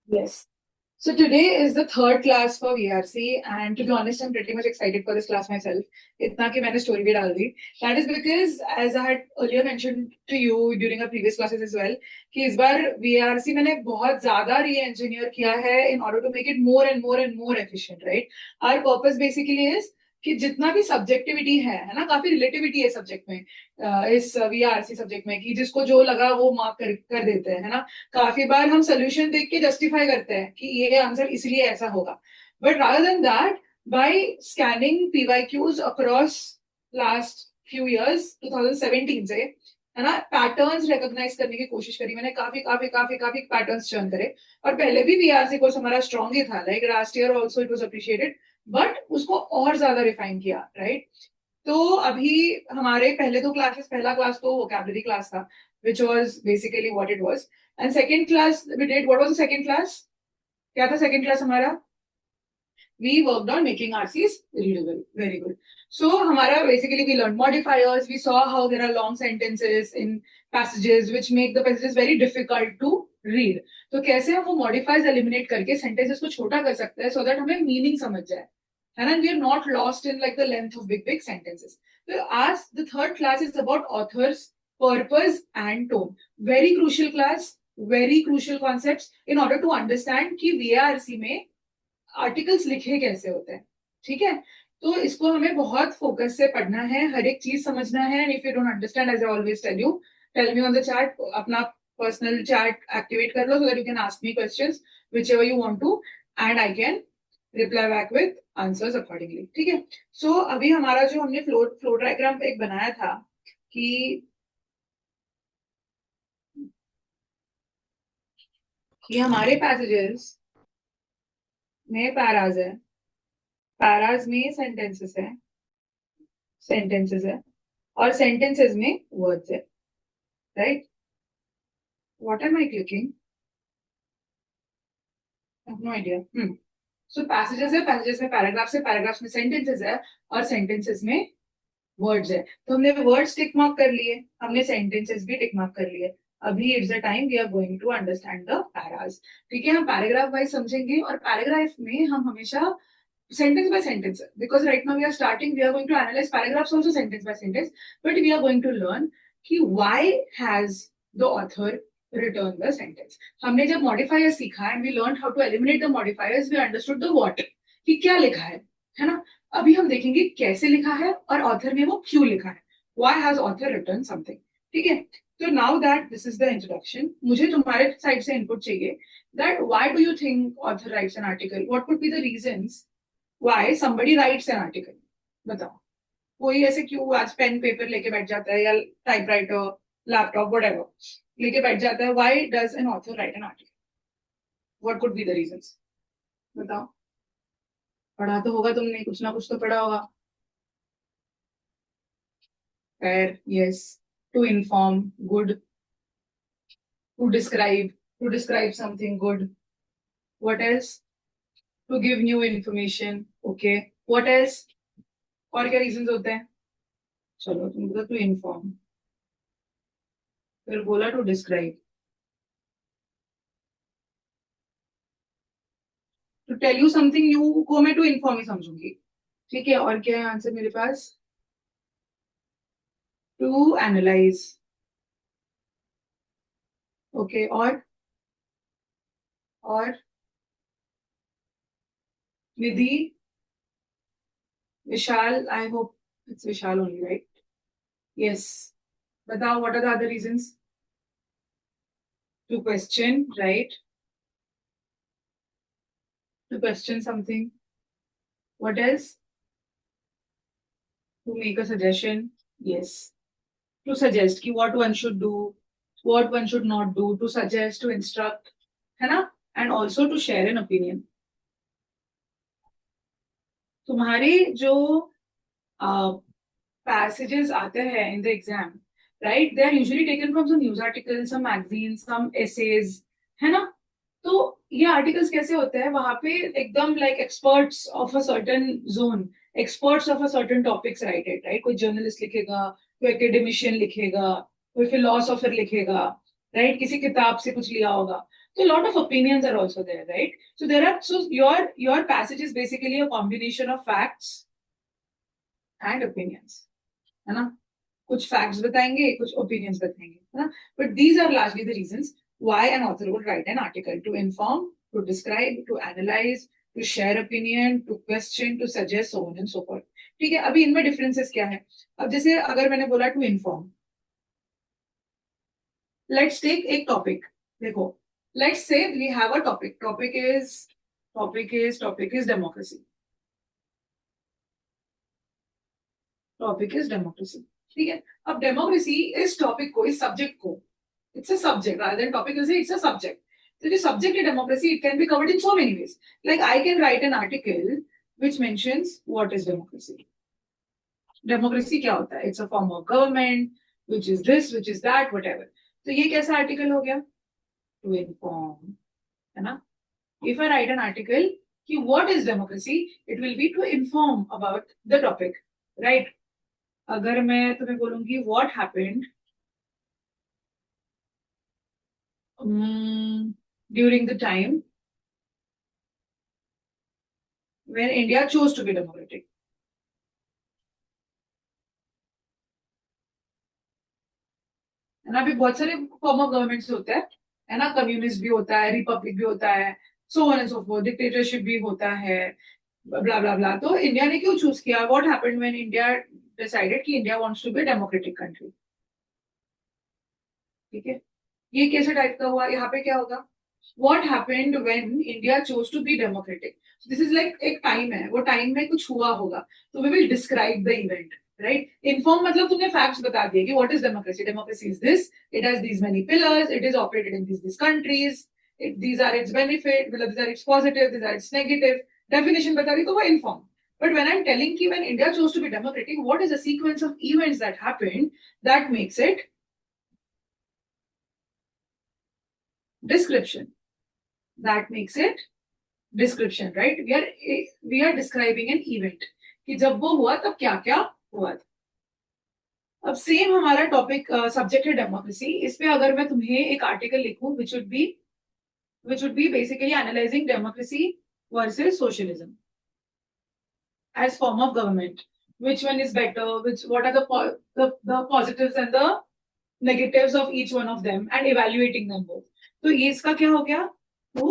Yes. So today is the third class for VRC, and to be honest, I'm pretty much excited for this class myself. इतना कि मैंने story भी डाल दी. That is because, as I had earlier mentioned to you during our previous classes as well, कि इस बार VRC मैंने बहुत ज़्यादा re-engineer किया है in order to make it more and more and more efficient, right? Our purpose basically is कि जितना भी सब्जेक्टिविटी है ना, काफी रिलेटिविटी है सब्जेक्ट में, इस VRC सब्जेक्ट में, कि जिसको जो लगा वो मार्क कर देते हैं, है ना. काफी बार हम सोल्यूशन देख के जस्टिफाई करते हैं कि ये आंसर इसलिए ऐसा होगा, but rather than that, by scanning PYQs across last few years 2017 से, है ना, पैटर्न्स रिकॉग्नाइज करने की कोशिश करी मैंने. काफी काफी काफी काफी पैटर्न्स चर्न करे. और पहले भी वीआरसी कोर्स हमारा स्ट्रॉन्ग ही था, like last year also it was appreciated, but उसको और ज्यादा रिफाइन किया, राइट. तो अभी हमारे पहले दो क्लासेस, पहला क्लास तो वोकैबुलरी क्लास था, which was basically what it was. And second class we did, what was the second class? क्या था second class हमारा? We worked on making RCs readable. Very good. So हमारा basically we learned modifiers. We saw how there are long sentences in passages which make the passages very difficult to read. तो कैसे हम वो modifiers eliminate करके sentences को छोटा कर सकते हैं so that हमें meaning समझ जाए. And we are not lost in like the length of big sentences. So as the third class is about authors, purpose and tone. Very crucial class, very crucial concepts in order to understand कि VRC में articles लिखे कैसे होते हैं. ठीक है, तो इसको हमें बहुत फोकस से पढ़ना है, हर एक चीज समझना है. And if you don't understand, as I always tell you, tell me on the chat. अपना पर्सनल चैट एक्टिवेट कर लो so that you can ask me questions whichever you want to, and I can reply back with answers accordingly. ठीक है. सो अभी हमारा जो हमने flow diagram एक बनाया था कि ये हमारे पैसेजेस में पैराज है, पैराज में सेंटेंसेस है और सेंटेंसेस में वर्ड्स है, right. What am I clicking? No idea. So passages है, पैसेजेस में पैराग्राफ्स है, पैराग्राफ्स में सेंटेंसेस है और सेंटेंसेस में वर्ड्स है. तो हमने वर्ड्स टिक मार्क कर लिए, हमने सेंटेंसेस भी टिक मार्क कर लिए. अभी it's the time we are going to understand the paras. ठीक है, हम पैराग्राफ वाइज समझेंगे और पैराग्राफ में हम हमेशा sentence by sentence, because right now we are starting, we are going to analyze paragraphs also sentence by sentence, but we are going to learn कि why has the author written the sentence. हमने जब modifier सीखा and we learned how to eliminate the modifiers, we understood the what, कि क्या लिखा है ना. अभी हम देखेंगे कैसे लिखा है और author ने वो क्यों लिखा है. Why has author written something. ठीक है. So now that this is the introduction, मुझे तुम्हारे साइड से input चाहिए that why do you think author writes an article, what could be the reasons why somebody writes an article. बताओ, कोई ऐसे क्यों आज पेन पेपर लेके बैठ जाता है या टाइपराइटर, लैपटॉप, व्हाटएवर लेके बैठ जाता है. why does an author write an article? what could be the reasons? बताओ. पढ़ा तो होगा तुमने, कुछ ना कुछ तो पढ़ा होगा. fair, yes. to inform, good. to describe something, good. what else? to give new information, okay. what else? और क्या रीजंस होते हैं? चलो तुम बोला टू इन्फॉर्म, फिर बोला to describe, to tell you something new को मैं टू इन्फॉर्म ही समझूंगी. ठीक है, और क्या है आंसर मेरे पास? To analyse, okay. और Nidhi, Vishal, I hope it's Vishal only, right? Yes. बताओ, what are the other reasons? To question, right. To question something. What else? To make a suggestion, yes. To suggest कि what one should do, what one should not do, to suggest, to instruct, है ना. and also to share an opinion. तुम्हारे जो passages आते हैं in the exam, right, they are usually taken from some news articles, some magazines, some essays, है ना. तो ये आर्टिकल्स कैसे होते हैं, वहां पे एकदम like experts of a certain zone, experts of a certain topics right it, right. कोई जर्नलिस्ट लिखेगा, कोई एकेडमिशियन लिखेगा, कोई फिलोसोफर लिखेगा, राइट. किसी किताब से कुछ लिया होगा. So a lot of opinions are also there, right? So your passage is basically a combination of facts and opinions, है ना? कुछ facts बताएंगे, कुछ opinions बताएंगे, है ना? But these are largely the reasons why an author would write an article: to inform, to describe, to analyze, to share opinion, to question, to suggest, so on and so forth. ठीक है, अभी इनमें differences क्या है? अब जैसे अगर मैंने बोला to inform, let's take एक topic. देखो, let's say we have a topic. Topic is democracy. Topic is democracy. ठीक है, अब democracy इस topic को, इस subject को, it's a subject rather than topic. It's a subject. So the subject of democracy, it can be covered in so many ways. Like I can write an article which mentions what is democracy. Democracy क्या होता है? It's a form of government, which is this, which is that, whatever. तो ये कैसा article हो गया? To inform, है ना? If I write an article, कि what is democracy, it will be to inform about the topic, right? अगर मैं तुम्हें बोलूंगी what happened during the time when India chose to be democratic. है ना? अभी बहुत सारे फॉर्म ऑफ गवर्नमेंट्स होते हैं, है ना? कम्युनिस्ट भी होता है, रिपब्लिक भी होता है, so on and so fourth, dictatorship भी होता है, ब्ला ब्ला ब्ला. तो इंडिया ने क्यों चूज किया? What happened when India decided कि India wants to be democratic country? ठीक है, ये कैसे टाइप का हुआ? यहाँ पे क्या होगा? What happened when India chose to be democratic? So this is like एक टाइम है, वो टाइम में कुछ हुआ होगा, तो we will describe the event, right? Inform मतलब तुमने facts बता दिए कि what is democracy? Democracy is this. It has these many pillars. It is operated in these countries. These are its benefit. मतलब these are its positive. These are its negative. Definition बता दी तो वो inform. But when I'm telling कि when India chose to be democratic, what is the sequence of events that happened that makes it description? That makes it description, right? We are describing an event कि जब वो हुआ तब क्या क्या हुआ था. अब सेम हमारा टॉपिक सब्जेक्ट है डेमोक्रेसी. इस पे अगर मैं तुम्हें एक आर्टिकल लिखूं which would be basically analyzing democracy versus socialism as form of government, which one is better, what are the positives and the negatives of each one of them and evaluating them both. तो ये इसका क्या हो गया? To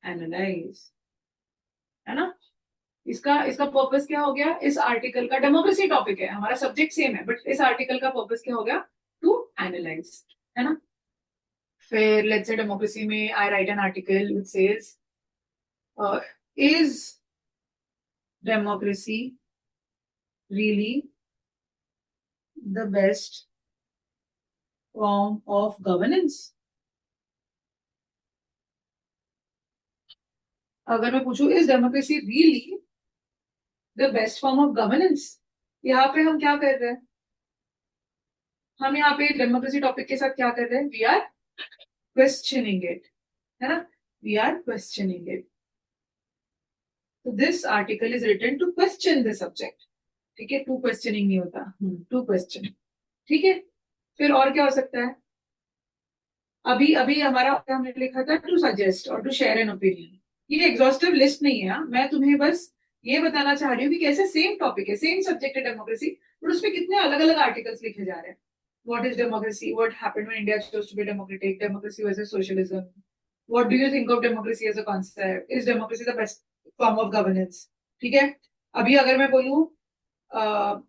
analyse, है ना? इसका purpose क्या हो गया? इस आर्टिकल का डेमोक्रेसी टॉपिक है, हमारा सब्जेक्ट सेम है, बट इस आर्टिकल का पर्पस क्या हो गया? टू एनालाइज, है ना? फिर लेट्स से डेमोक्रेसी में I write an article which says is democracy really the best form of governance? अगर मैं पूछूं is democracy really the best form of governance, यहाँ पे हम क्या कर रहे हैं? हम यहाँ पे डेमोक्रेसी टॉपिक के साथ क्या कर रहे हैं? वी आर क्वेश्चनिंग इट, है ना? We are questioning it. तो this article is written to question the subject. ठीक है, टू क्वेश्चनिंग नहीं होता, टू क्वेश्चन. ठीक है, फिर और क्या हो सकता है? अभी अभी हमारा हमने लिखा था टू सजेस्ट और टू शेयर एन ओपिनियन. ये एग्जॉस्टिव लिस्ट नहीं है, मैं तुम्हें बस ये बताना चाह रही हूँ कि कैसे सेम टॉपिक है, सेम सब्जेक्ट है डेमोक्रेसी, बट उसमें कितने अलग अलग आर्टिकल्स लिखे जा रहे हैं. What is democracy? What happened when India chose to be democratic? Democracy versus socialism. What do you think of democracy as a concept? Is democracy the best form of governance? ठीक है, अभी अगर मैं बोलूँ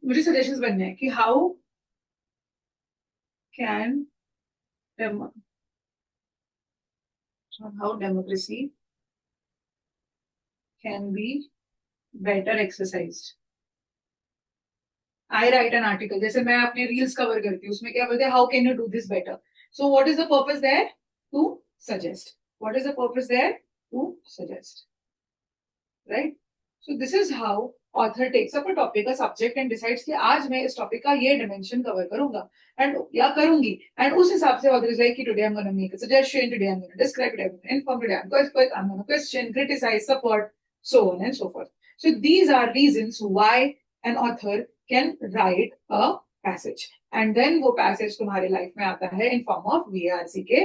मुझे सजेशंस बनने हैं कि how can how democracy can be better exercised. I write an article, जैसे मैं अपने रील्स कवर करती हूँ, उसमें क्या बोलते हैं? How can you do this better? So what is the purpose there? To suggest. What is the purpose there? To suggest. Right? So this is how author takes up a topic, a subject and decides कि आज मैं इस topic का ये dimension cover करूंगा and या करूंगी, and उस हिसाब से author is like कि today I'm going to make a suggestion, today I'm going to describe, today I'm going to inform, today I'm going to question, criticize, support, so on and so forth. So these are reasons why an author can write a passage, and then वो passage तुम्हारे life में आता है in form of VRC के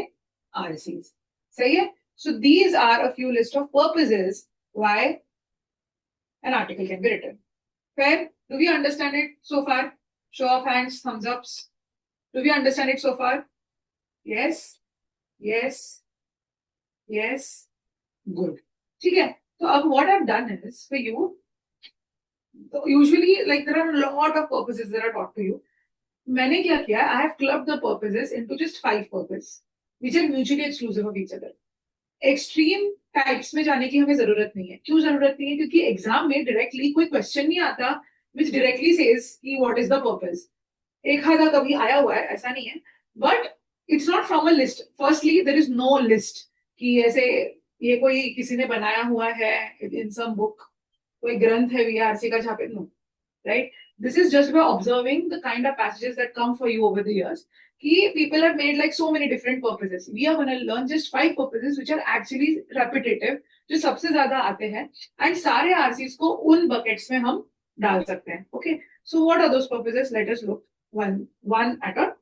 RCs. सही है? So these are a few list of purposes why an article can be written. Fair? Do we understand it so far? Show of hands, thumbs ups. Do we understand it so far? Yes, yes, yes. Good. ठीक है. So अब what I've done is for you. So usually, like there are a lot of purposes that are taught to you. मैंने क्या किया? I have clubbed the purposes into just 5 purposes, which are mutually exclusive of each other. Extreme types में जाने की हमें जरूरत नहीं है. क्यों जरूरत नहीं है? क्योंकि एग्जाम में डायरेक्टली कोई क्वेश्चन नहीं आता विच डायरेक्टली सेज कि व्हाट इज द पर्पस. एक आधा कभी आया हुआ है, ऐसा नहीं है, but it's not from a list. Firstly there is no list कि ऐसे ये कोई किसी ने बनाया हुआ है इन सम बुक, कोई ग्रंथ है वीआरसी का छापे. No, right? This is just by observing the kind of passages that come for you over the years. People have made like so many different purposes. We are going to learn just 5 purposes which are actually repetitive, जो सबसे ज्यादा आते हैं, and सारे RCs को उन buckets में हम डाल सकते हैं. Okay, so what are those purposes? Let us look one at a